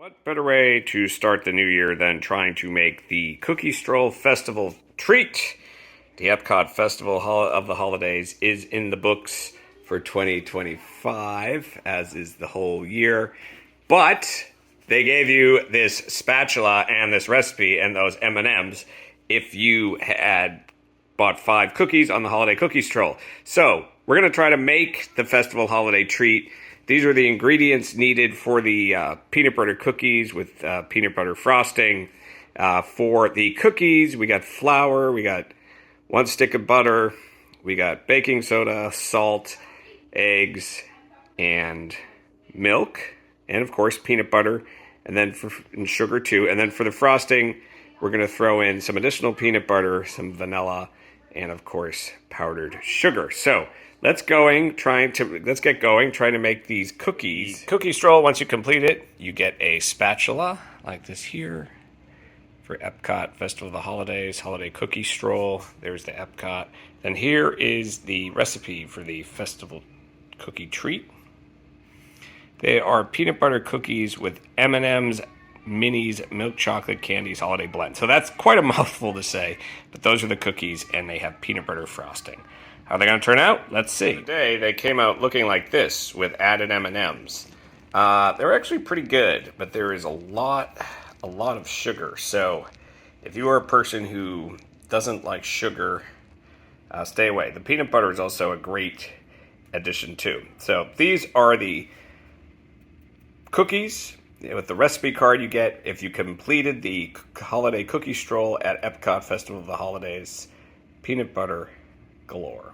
What better way to start the new year than trying to make the Cookie Stroll Festival treat? The EPCOT Festival of the Holidays is in the books for 2025, as is the whole year. But they gave you this spatula and this recipe and those M&Ms if you had bought 5 cookies on the Holiday Cookie Stroll. So we're going to try to make the festival holiday treat. These are the ingredients needed for the peanut butter cookies with peanut butter frosting. For the cookies, we got flour, we got 1 stick of butter, we got baking soda, salt, eggs, and milk, and of course peanut butter, and then and sugar too. And then for the frosting, we're going to throw in some additional peanut butter, some vanilla, and of course powdered sugar. So let's get going, trying to make these cookies. Cookie Stroll, once you complete it, you get a spatula like this here for EPCOT Festival of the Holidays, Holiday Cookie Stroll. There's the EPCOT. Then here is the recipe for the festival cookie treat. They are peanut butter cookies with M&M's, Minis, milk chocolate candies holiday blend. So that's quite a mouthful to say, but those are the cookies, and they have peanut butter frosting. How are they going to turn out? Let's see. Today they came out looking like this with added M&Ms. They're actually pretty good, but there is a lot of sugar. So if you are a person who doesn't like sugar, stay away. The peanut butter is also a great addition too. So these are the cookies with the recipe card you get if you completed the Holiday Cookie Stroll at EPCOT Festival of the Holidays. Peanut butter galore.